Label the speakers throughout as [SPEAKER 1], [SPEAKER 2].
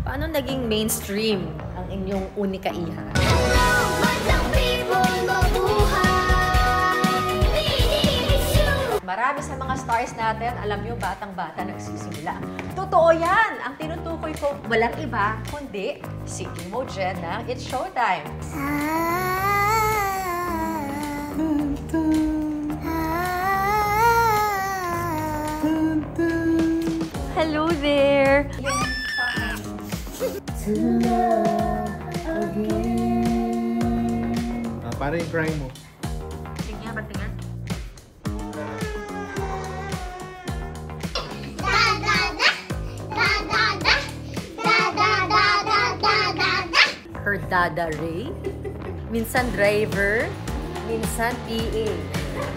[SPEAKER 1] Paano naging mainstream ang inyong unika iha? Marami sa mga stars natin, alam nyo, batang-bata nagsisimula. Totoo yan! Ang tinutukoy ko, walang iba, kundi si Imogen ng It's Showtime. Hello there!
[SPEAKER 2] Para yung cry mo.
[SPEAKER 1] Tingnan, patingin. Her dada Ray, minsan driver, minsan PA.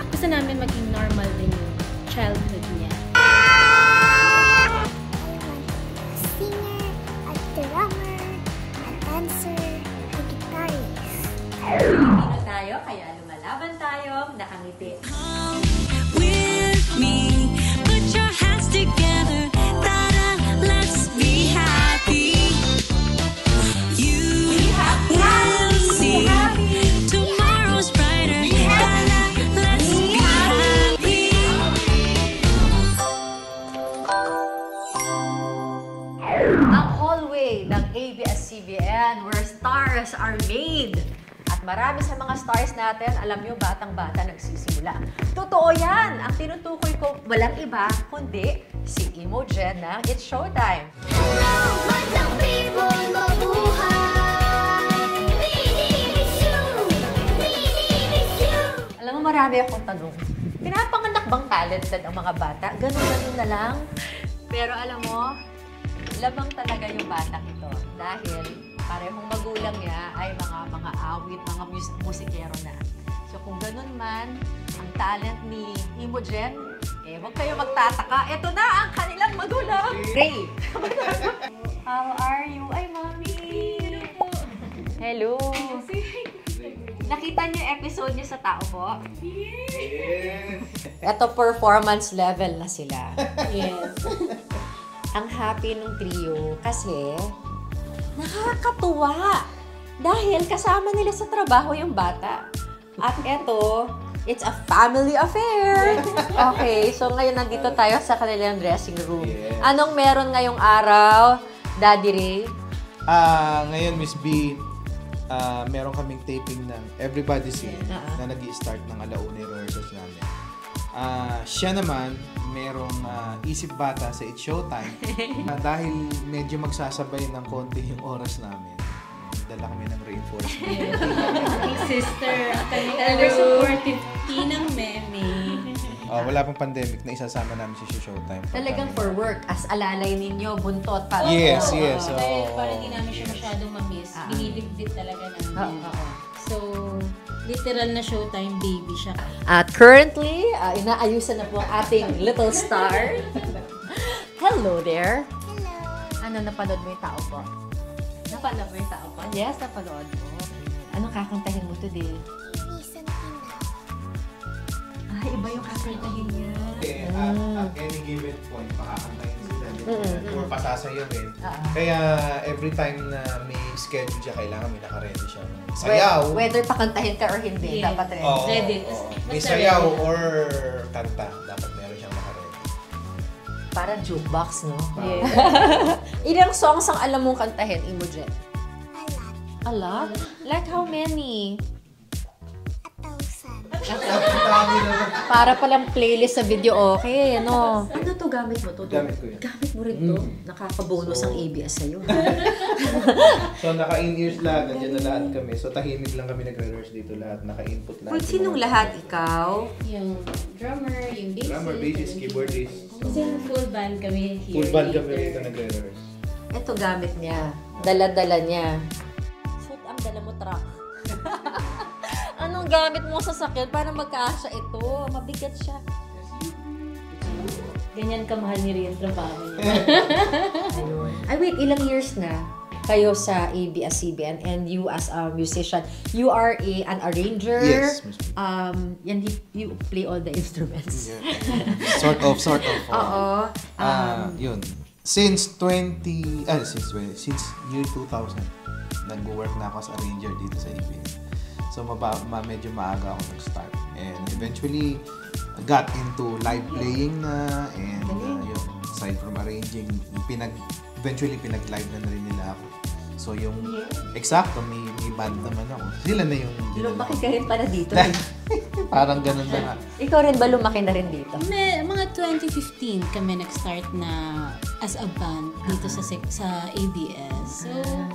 [SPEAKER 3] Gusto namin maging normal din yung childhood niya.
[SPEAKER 4] Singer, a drummer, a dancer, a guitarist.
[SPEAKER 1] Pilipino tayo, kaya lumalaban tayong nakangiti.
[SPEAKER 5] With me, put your hands together, ta-da, let's be happy. You will see tomorrow's brighter, ta-da, let's be happy.
[SPEAKER 1] Ang hallway ng ABS-CBN where stars are made. At marami sa mga stars natin, alam nyo, batang-bata nagsisimula. Totoo yan! Ang tinutukoy ko, walang iba, kundi si Imogen ng It's Showtime. Alam mo, marami akong tanong. Pinapanganak bang talented ang mga bata? Ganun-ganun na lang. Pero alam mo, labang talaga yung batang ito. Dahil parehong magulang niya ay mga awit, mga musikero na. So kung ganun man, ang talent ni Imogen, huwag kayo magtataka. Ito na ang kanilang magulang. Ray! How are you? Ay, Mami! Hello! Nakita niyo yung episode niyo sa Tao Po?
[SPEAKER 2] Yes!
[SPEAKER 1] Ito, performance level na sila.
[SPEAKER 3] Yes.
[SPEAKER 1] Ang happy nung trio kasi nakakatuwa dahil kasama nila sa trabaho yung bata. At eto, it's a family affair. Okay, so ngayon nandito tayo sa kanilang dressing room.
[SPEAKER 2] Yes.
[SPEAKER 1] Anong meron ngayong araw, Daddy Ray?
[SPEAKER 2] Ngayon, Miss B, meron kaming taping ng Everybody's Here na nag-i-start ng alauna yung rehearsals namin. Siya naman, merong Isip Bata sa It's Showtime. Dahil medyo magsasabay ng konti yung oras namin, dala kami ng reinforcement.
[SPEAKER 3] Big sister, kami ever supportive Tinang Meme.
[SPEAKER 2] Wala pang pandemic na isasama namin si Showtime.
[SPEAKER 1] Talagang for work, as alalay ninyo, buntot. Para
[SPEAKER 2] Yes, yes.
[SPEAKER 3] Dahil parang hindi namin siya masyadong ma-miss. Binibigdit talaga namin. So, literal na Showtime baby siya.
[SPEAKER 1] At currently, inaayusan na po ang ating little star. Hello there.
[SPEAKER 4] Hello.
[SPEAKER 1] Ano, napanood mo yung Tao Po? Napanood mo yung Tao Po? Yes, napanood mo. Anong kakantahin mo today?
[SPEAKER 4] Reason Tina.
[SPEAKER 1] Iba yung kakantahin niya.
[SPEAKER 2] At any given point, makakantayin sila. Or pasasayawin. Kaya every time na may schedule siya, kailangan may naka-ready siya. Sayaw.
[SPEAKER 1] Whether pakantahin ka or hindi,
[SPEAKER 3] Yeah.
[SPEAKER 1] dapat ready.
[SPEAKER 2] Oo,
[SPEAKER 3] Ready.
[SPEAKER 2] oo. May
[SPEAKER 3] Basta
[SPEAKER 2] sayaw
[SPEAKER 3] ready.
[SPEAKER 2] or kanta. Dapat meron siyang naka-ready.
[SPEAKER 1] Parang jukebox, no?
[SPEAKER 3] Yeah.
[SPEAKER 1] Ilang songs ang alam mong kantahin, Imogen?
[SPEAKER 4] A lot.
[SPEAKER 1] A lot? Like how many?
[SPEAKER 4] 1,000.
[SPEAKER 1] Para palang playlist sa video, okay, ano? Ano to gamit mo to?
[SPEAKER 2] Gamit ko yan.
[SPEAKER 1] Gamit mo rin to? Nakakabonus ang ABS sa'yo.
[SPEAKER 2] So, naka-in-ears lahat. Nandiyan na lahat kami. So, tahimik lang kami nagre-rehearse dito lahat. Naka-input lahat.
[SPEAKER 1] Wait, sinong lahat? Ikaw?
[SPEAKER 3] Yung drummer, yung bassist.
[SPEAKER 2] Drummer, bassist, keyboardist.
[SPEAKER 3] Kasi full band kami here.
[SPEAKER 2] Full band kami rito nagre-rehearse.
[SPEAKER 1] Ito gamit niya. Dala-dala niya. Shoot, ang dala mo truck. Anong gamit mo sa sakyan para magkasya ito? Mabigat siya.
[SPEAKER 3] Ganyan kamahal ni Ria yung trabaho niya.
[SPEAKER 1] Ay, wait, ilang years na kayo sa ABS-CBN and you as a musician, you are an arranger.
[SPEAKER 2] Yes, Miss B.
[SPEAKER 1] And you play all the instruments.
[SPEAKER 2] Yeah. Sort of.
[SPEAKER 1] Oo.
[SPEAKER 2] Yun. since year 2000, nag-work na ako as arranger dito sa ABS. So, medyo maaga ako nag-start. And eventually, got into live playing na. And yun, aside from arranging, eventually pinag-live na rin nila ako. So, yung eksakto, may band naman ako. Sila na yung...
[SPEAKER 1] Lumaki ka rin pala dito.
[SPEAKER 2] Parang ganun na nga.
[SPEAKER 1] Ikaw rin ba lumaki na rin dito?
[SPEAKER 3] Mga 2015 kami nag-start na as a band dito sa ABS. So,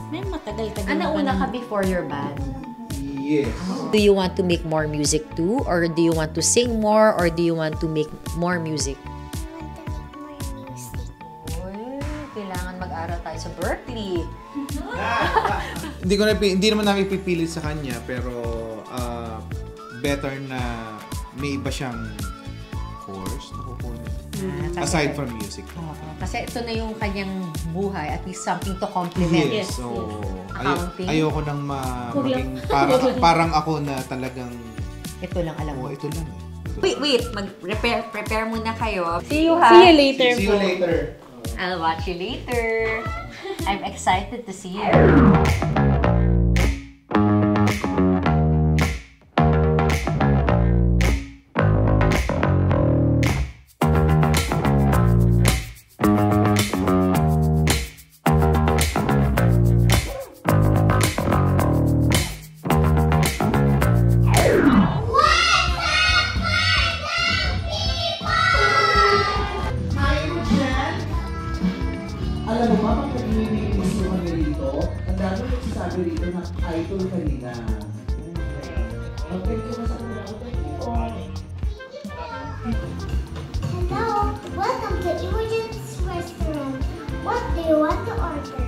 [SPEAKER 3] may matagal-tagal.
[SPEAKER 1] Ano una ka before your band?
[SPEAKER 2] Yes.
[SPEAKER 1] Do you want to make more music too? Or do you want to sing more? Or do you want to make more music? Uy, kailangan mag-aral tayo sa Berkeley.
[SPEAKER 2] Hindi naman namin pipilit sa kanya, pero better na may iba siyang course na kukunin. Aside from music.
[SPEAKER 1] Kasi ito na yung kanyang buhay, at least something to complement.
[SPEAKER 2] Yes. So,
[SPEAKER 1] Accounting.
[SPEAKER 2] ayoko nang maging parang ako na talagang
[SPEAKER 1] Ito lang alam mo.
[SPEAKER 2] ito lang.
[SPEAKER 1] Wait. Prepare muna kayo. See you, ha?
[SPEAKER 3] See you later
[SPEAKER 2] See you later.
[SPEAKER 1] I'll watch you later. I'm excited to see you.
[SPEAKER 6] Alam mo ba, pag nag-iinis mo kami rito, ang dami nagsasabi rito na idol kanina. Mag-thank you na sa kanila. Thank you po.
[SPEAKER 4] Hello, welcome to Imogen's Restaurant. What do you want to order?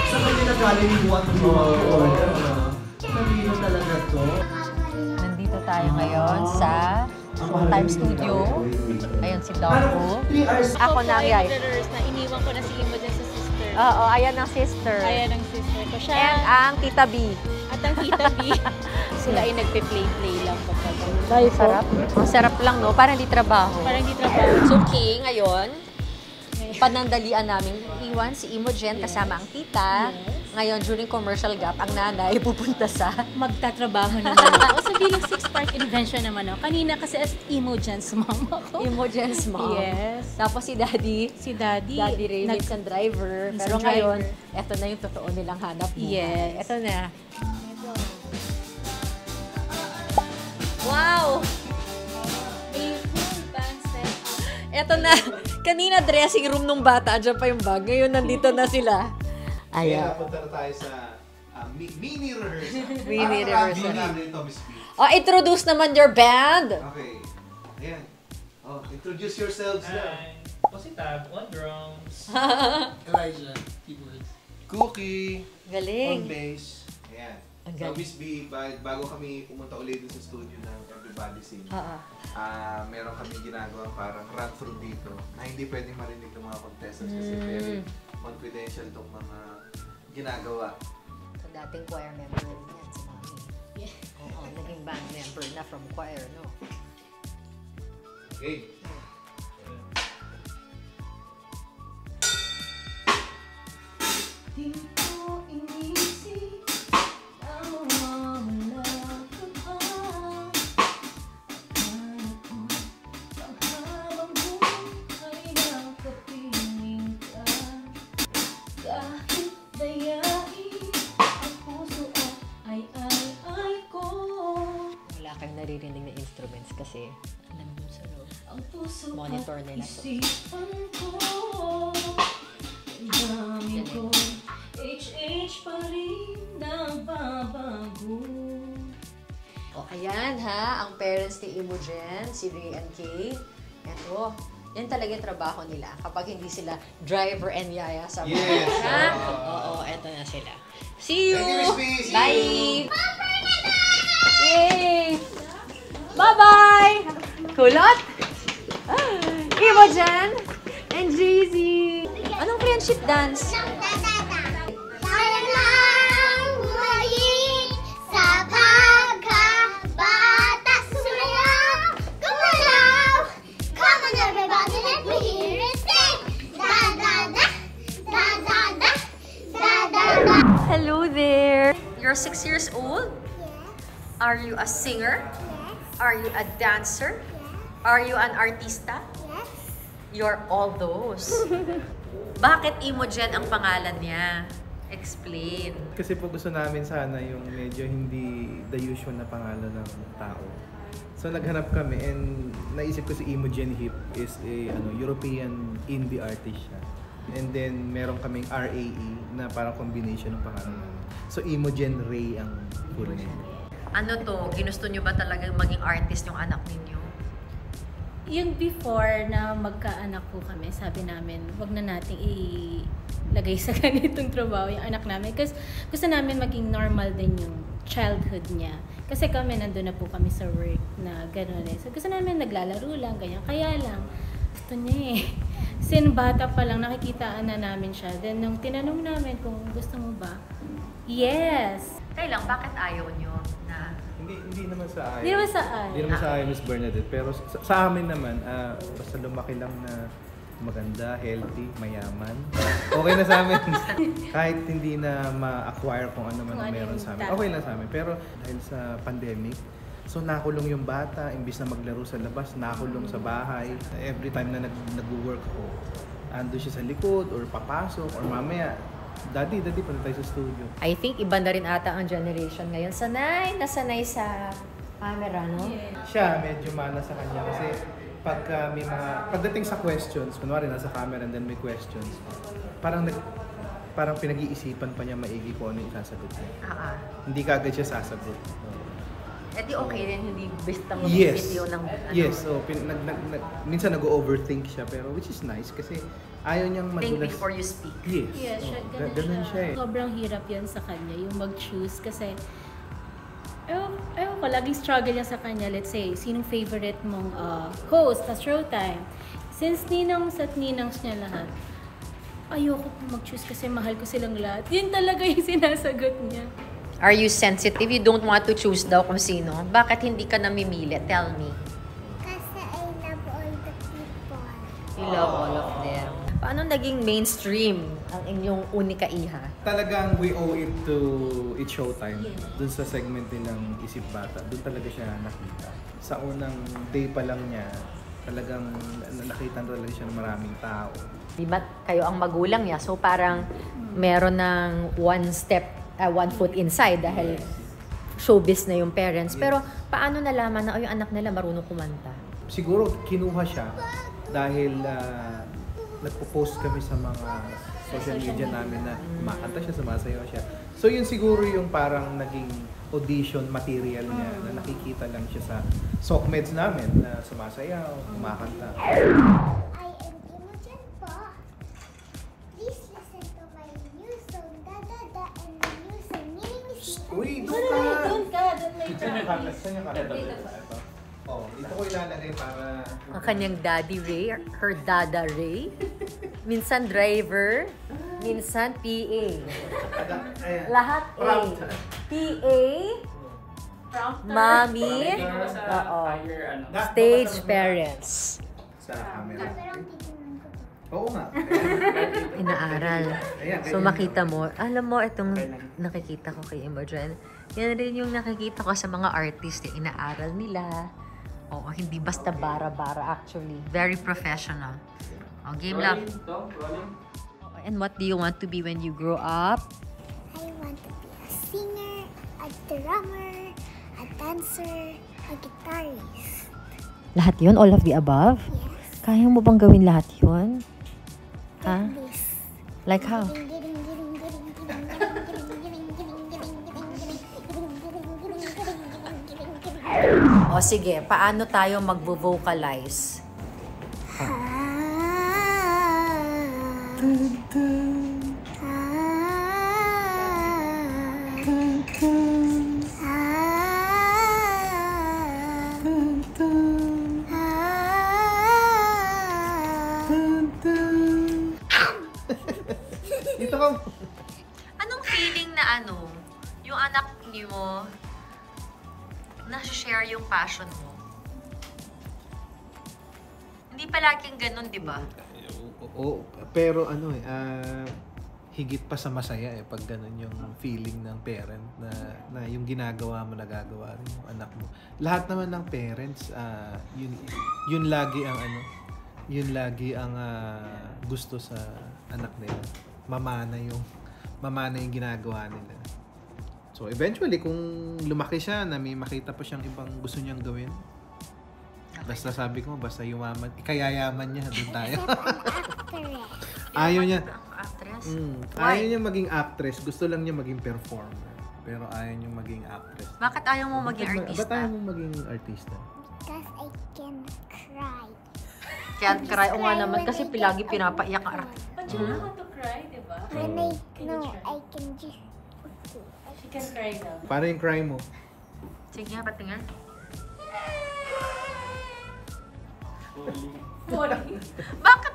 [SPEAKER 6] Sa kanila galing yung what you want to order. Kanina talaga to.
[SPEAKER 1] Nandito tayo ngayon sa Time Studio. Ayun si Doggo. Ako na ay.
[SPEAKER 3] Na iniwan ko na si Imogen sa sister.
[SPEAKER 1] Oo, ayan ang sister.
[SPEAKER 3] Ayan ang sister ko siya.
[SPEAKER 1] And ang Tita B.
[SPEAKER 3] At ang Tita B. Sila ay nagpe-play lang pagkagawa.
[SPEAKER 1] Ay, sarap. Ang sarap lang, no? Parang di trabaho.
[SPEAKER 3] Parang di trabaho.
[SPEAKER 1] So, okay, ngayon, panandalian namin iwan si Imogen kasama ang tita. Ngayon, during commercial gap, ang nanay pupunta sa...
[SPEAKER 3] Magtatrabaho naman ako. So, bilang six-part invention naman ako. Kanina kasi as Imogen's mom ako.
[SPEAKER 1] Imogen's mom.
[SPEAKER 3] Yes.
[SPEAKER 1] Tapos si Daddy.
[SPEAKER 3] Si Daddy.
[SPEAKER 1] Daddy Ray, minsan driver. Pero
[SPEAKER 3] Minsan
[SPEAKER 1] ngayon,
[SPEAKER 3] driver.
[SPEAKER 1] eto na yung totoo nilang hanap buhay.
[SPEAKER 3] Yes.
[SPEAKER 1] Eto na. Wow! Eto na. Kanina dressing room nung bata. Diyan pa yung bag. Ngayon, nandito na sila.
[SPEAKER 2] Kaya punta na tayo sa mini rehearsal.
[SPEAKER 1] Mini rehearsal.
[SPEAKER 2] Dito, Miss B.
[SPEAKER 1] Oh, introduce naman your band.
[SPEAKER 2] Okay. Ayan. Oh, introduce yourselves na.
[SPEAKER 7] Kasi Tab on drums.
[SPEAKER 6] Elijah, keyboards.
[SPEAKER 2] Cookie.
[SPEAKER 1] Galing.
[SPEAKER 2] On bass. Ayan.
[SPEAKER 1] Ang
[SPEAKER 2] So,
[SPEAKER 1] galing.
[SPEAKER 2] Miss B, bago kami pumunta ulit sa studio ng Everybody Sing, meron kami ginagawa parang run-through dito na hindi pwedeng marinig ng mga contestants kasi very confidential itong mga ginagawa.
[SPEAKER 1] So, dating choir member rin yan si Mami.
[SPEAKER 3] Yeah.
[SPEAKER 1] Oo, naging band member na from choir, no?
[SPEAKER 2] Okay.
[SPEAKER 1] Wala kang naririnig na instruments kasi nandun sa loob. Monitor nila to. O, ayan ha, ang parents ni Imogen, si Ray and Kay. Eto, yan talaga yung trabaho nila kapag hindi sila driver and yaya sa mga.
[SPEAKER 2] Yes.
[SPEAKER 1] Ha? Oo, eto na sila. See you!
[SPEAKER 2] Thank you, Miss B. See
[SPEAKER 1] Bye! Yay! Bye-bye! Kulot! Imogen and Jay-Z! Anong friendship dance?
[SPEAKER 4] Sayang lang bumalik sa pagkabata. Sumayaw, gumalaw. Come on everybody, let me hear
[SPEAKER 1] You're 6 years old?
[SPEAKER 4] Yes.
[SPEAKER 1] Are you a singer?
[SPEAKER 4] Yes.
[SPEAKER 1] Are you a dancer?
[SPEAKER 4] Yes.
[SPEAKER 1] Are you an artista?
[SPEAKER 4] Yes.
[SPEAKER 1] You're all those. Bakit Imogen ang pangalan niya? Explain.
[SPEAKER 2] Kasi po gusto namin sana yung medyo hindi the usual na pangalan ng tao. So naghanap kami and naisip ko si Imogen Heap is a European indie artist siya. And then meron kaming RAE na parang combination ng pangalan namin. So Imogen Ray ang full name.
[SPEAKER 1] Ano to? Ginusto nyo ba talagang maging artist yung anak ninyo?
[SPEAKER 3] Yung before na magkaanak po kami, sabi namin, wag na nating ilagay sa ganitong trabaho yung anak namin. Kasi gusto namin maging normal din yung childhood niya. Kasi kami, nandun na po kami sa work na gano'n eh. So gusto namin naglalaro lang, ganyan. Kaya lang, gusto niya eh. Sin bata pa lang, nakikitaan na namin siya. Then nung tinanong namin kung gusto mo ba, yes!
[SPEAKER 1] Kailang, bakit ayaw nyo na...
[SPEAKER 2] Hindi naman sa ayaw.
[SPEAKER 3] Hindi naman sa ayaw.
[SPEAKER 2] Hindi naman sa ayaw, Miss Bernadette. Pero sa amin naman, basta lumaki lang na maganda, healthy, mayaman. Okay na sa amin. Kahit hindi na ma-acquire kung ano man ang meron sa amin. Okay lang sa amin. Pero dahil sa pandemic, so nakulong yung bata, imbis na maglaro sa labas, nakulong sa bahay. Every time na nag-work ako, ando siya sa likod or papasok or mamaya, Daddy, punta tayo sa studio.
[SPEAKER 1] I think iba na rin ata ang generation ngayon. Nasanay sa camera, no?
[SPEAKER 3] Yeah.
[SPEAKER 2] Siya, medyo mana sa kanya kasi pagka may pagdating sa questions, kunwari nasa camera and then may questions, parang pinag-iisipan pa niya maigi kung ano yung sasagot niya. Hindi kagad siya sasagot.
[SPEAKER 1] Eh di okay rin, hindi basta
[SPEAKER 2] Yes.
[SPEAKER 1] mag-video ng ano.
[SPEAKER 2] Yes, so minsan nag-overthink siya pero which is nice kasi ayaw niyang
[SPEAKER 1] Think
[SPEAKER 2] madulas.
[SPEAKER 1] before you speak.
[SPEAKER 2] Yes.
[SPEAKER 3] Yes,
[SPEAKER 2] Oh, ganun siya eh.
[SPEAKER 3] Sobrang hirap yan sa kanya, yung mag-choose. Kasi, ewan ko, laging struggle yan sa kanya. Let's say, sinong favorite mong host sa Showtime? Since ninangs at ninangs niya lahat, ayoko mag-choose kasi mahal ko silang lahat. Yun talaga yung sinasagot niya.
[SPEAKER 1] Are you sensitive? You don't want to choose daw kung sino. Bakit hindi ka namimili? Tell me.
[SPEAKER 4] Kasi I love all the people.
[SPEAKER 1] You love all of them. Paano naging mainstream ang inyong unika iha?
[SPEAKER 2] Talagang we owe it to It's Showtime. Dun sa segment nilang Isip Bata, dun talaga siya nakita. Sa unang day pa lang niya, talagang nakita talaga siya ng maraming tao.
[SPEAKER 1] Di ba kayo ang magulang niya? So parang meron ng one foot inside dahil showbiz na yung parents. Pero paano nalaman na yung anak nila marunong kumanta?
[SPEAKER 2] Siguro kinuha siya dahil nagpo-post kami sa mga social media namin na kumakanta siya, sumasayaw siya. So yun siguro yung parang naging audition material niya na nakikita lang siya sa sockmeds namin na sumasayaw, kumakanta.
[SPEAKER 4] I am Imogen po. Please listen to my new song, Da Da Da, and my new song, Mini Miss.
[SPEAKER 2] Uy,
[SPEAKER 3] Doon ka, doon may
[SPEAKER 2] Saan yung kakanta? Ito. Oh, ito ko ilalagay para...
[SPEAKER 1] Ang kanyang daddy Ray, her dada Ray. Minsan driver, minsan PA.
[SPEAKER 2] Ayan.
[SPEAKER 1] Lahat A. PA, mommy, oo. Stage parents.
[SPEAKER 2] Sa camera.
[SPEAKER 4] Pero ang titingnan ko to.
[SPEAKER 2] Oo nga.
[SPEAKER 1] Inaaral.
[SPEAKER 2] Ayan,
[SPEAKER 1] So makita mo, alam mo itong nakikita ko kay Imogen, yan rin yung nakikita ko sa mga artist, yung inaaral nila. Oo, hindi basta bara-bara actually. Very professional. Oh, game lang. And what do you want to be when you grow up?
[SPEAKER 4] I want to be a singer, a drummer, a dancer, a guitarist.
[SPEAKER 1] Lahat yun? All of the above?
[SPEAKER 4] Yes.
[SPEAKER 1] Kaya mo bang gawin lahat yun? Ha?
[SPEAKER 4] Like this.
[SPEAKER 1] Like how? O sige, paano tayo magvo-vocalize?
[SPEAKER 2] Dito ka.
[SPEAKER 1] Anong feeling na yung anak niyo na-share yung passion mo? Hindi palaging ganun, di ba?
[SPEAKER 2] Oo, pero higit pa sa masaya pag ganun yung feeling ng parent na yung ginagawa mo nagagawa rin yung anak mo. Lahat naman ng parents yun lagi ang gusto sa anak nila. Mamana yung ginagawa nila. So eventually kung lumaki siya na may makita pa siyang ibang gusto niyang gawin, basta sabi ko, basta yumaman, ikayayaman niya, doon tayo. Ayaw niya.
[SPEAKER 1] Actress?
[SPEAKER 2] Ayaw niya maging actress. Gusto lang niya maging performer. Pero ayaw niya maging actress.
[SPEAKER 1] Bakit ayaw mo maging artista?
[SPEAKER 2] Ba't ayaw mo maging artista?
[SPEAKER 4] Because I can cry.
[SPEAKER 1] Can't cry. O nga naman, kasi lagi pinapaiyak ang artista.
[SPEAKER 3] But you know how to cry, diba?
[SPEAKER 4] When I can just...
[SPEAKER 3] She can cry now.
[SPEAKER 2] Para yung cry mo.
[SPEAKER 1] Sige, patingin. Bakit?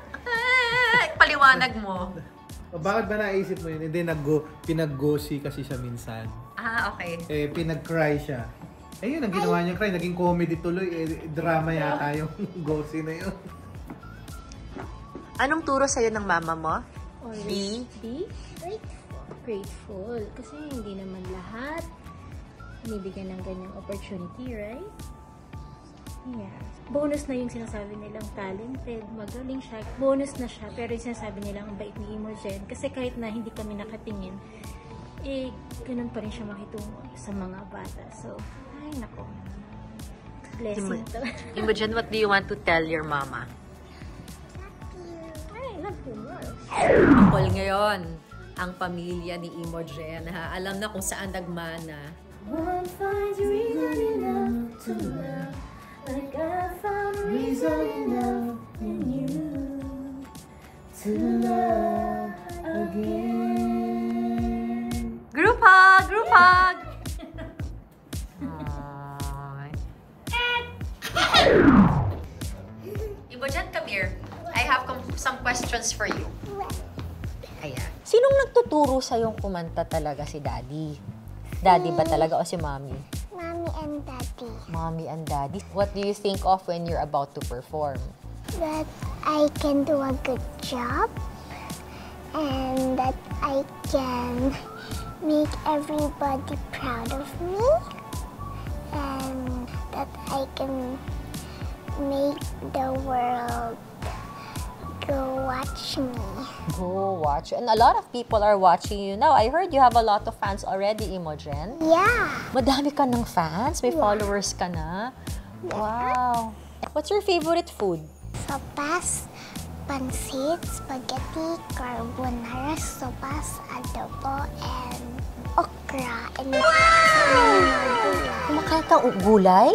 [SPEAKER 1] Paliwanag mo.
[SPEAKER 2] O bakit ba naisip mo yun? Hindi, pinag-gossy kasi siya minsan.
[SPEAKER 1] Okay.
[SPEAKER 2] Pinag-cry siya. Yun ang ginawa niya cry. Naging comedy tuloy. Drama yata yung gossy na yun.
[SPEAKER 1] Anong turo sa'yo ng mama mo?
[SPEAKER 3] Be grateful. Kasi hindi naman lahat binibigyan ng ganyang opportunity, right? Yeah. Bonus na yung sinasabi nilang talented, magaling siya. Bonus na siya, pero yung sinasabi nilang ang bait ni Imogen. Kasi kahit na hindi kami nakatingin, ganun pa rin siya makitungo sa mga bata. So, ay nako. Blessing to.
[SPEAKER 1] Imogen, what do you want to tell your mama?
[SPEAKER 3] I love you more.
[SPEAKER 1] All ngayon, ang pamilya ni Imogen, ha? Alam na kung saan nagmana.
[SPEAKER 3] One finds reason enough to love, like I found reason enough in you to love again.
[SPEAKER 1] Group hug! Group hug! Imogen, come here. I have some questions for you. Ayan. Sinong nagtuturo sa'yong kumanta talaga, si Daddy? Daddy ba talaga o si Mommy?
[SPEAKER 4] Mommy and Daddy.
[SPEAKER 1] Mommy and Daddy. What do you think of when you're about to perform?
[SPEAKER 4] That I can do a good job and that I can make everybody proud of me and that I can make the world go watch me.
[SPEAKER 1] Go watch. And a lot of people are watching you now. I heard you have a lot of fans already, Imogen.
[SPEAKER 4] Yeah.
[SPEAKER 1] Madami ka ng fans? May followers ka na? Wow. What's your favorite food?
[SPEAKER 4] Sopas, pansit, spaghetti, carbonara, sopas, adobo, and okra. And
[SPEAKER 1] Kumakain ka gulay?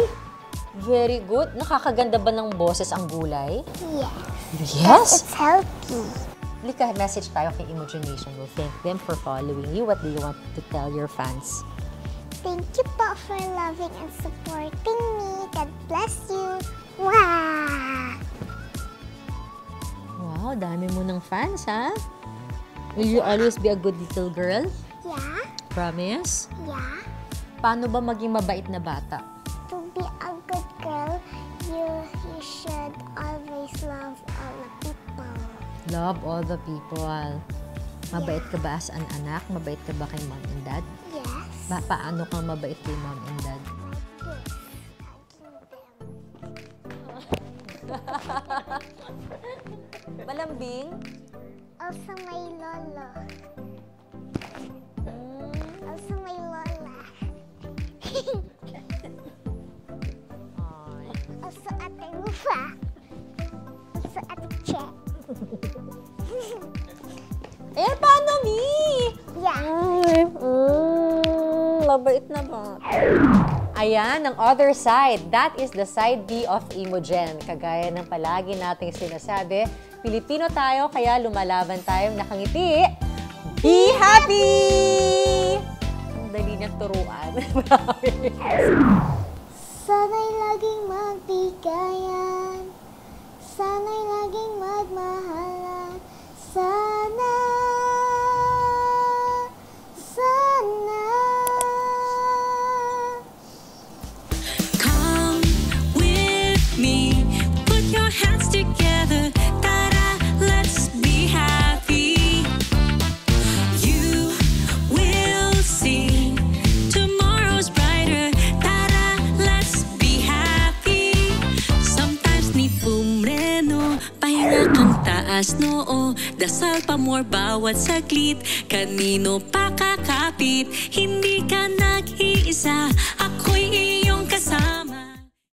[SPEAKER 1] Very good. Nakakaganda ba ng boses ang gulay?
[SPEAKER 4] yes.
[SPEAKER 1] Yes?
[SPEAKER 4] It's healthy.
[SPEAKER 1] Lika, message tayo kay Imogen Nation. We'll thank them for following you. What do you want to tell your fans?
[SPEAKER 4] Thank you po for loving and supporting me. God bless you. Wow!
[SPEAKER 1] Wow, dami mo ng fans, ha? Will you always be a good little girl?
[SPEAKER 4] Yeah?
[SPEAKER 1] Promise?
[SPEAKER 4] Yeah?
[SPEAKER 1] Paano ba maging mabait na bata?
[SPEAKER 4] To be a good girl, you should always love all the people.
[SPEAKER 1] Love all the people. Mabait ka ba as an anak? Mabait ka ba kay mom and dad?
[SPEAKER 4] Yes.
[SPEAKER 1] Paano kang mabait kay mom and dad? Malambing?
[SPEAKER 4] Also my lolo. Also my lola. Also ate Mufa. Also ate Che.
[SPEAKER 1] Paano, Mi?
[SPEAKER 4] Yeah.
[SPEAKER 1] Mabait na ba? Ayan, ang other side. That is the side B of Imogen. Kagaya ng palagi nating sinasabi, Pilipino tayo, kaya lumalaban tayong nakangiti. Be happy! Ang dali niyang turuan.
[SPEAKER 4] Sana'y laging magbigayan. Sana'y laging magmahalan. Sana. Sana.
[SPEAKER 5] Come with me, put your hands together, ta-da, let's be happy. Pahinga kang taas noo, dasal pa more bawat saglit. Kanino pa kakapit, hindi ka nag-iisa.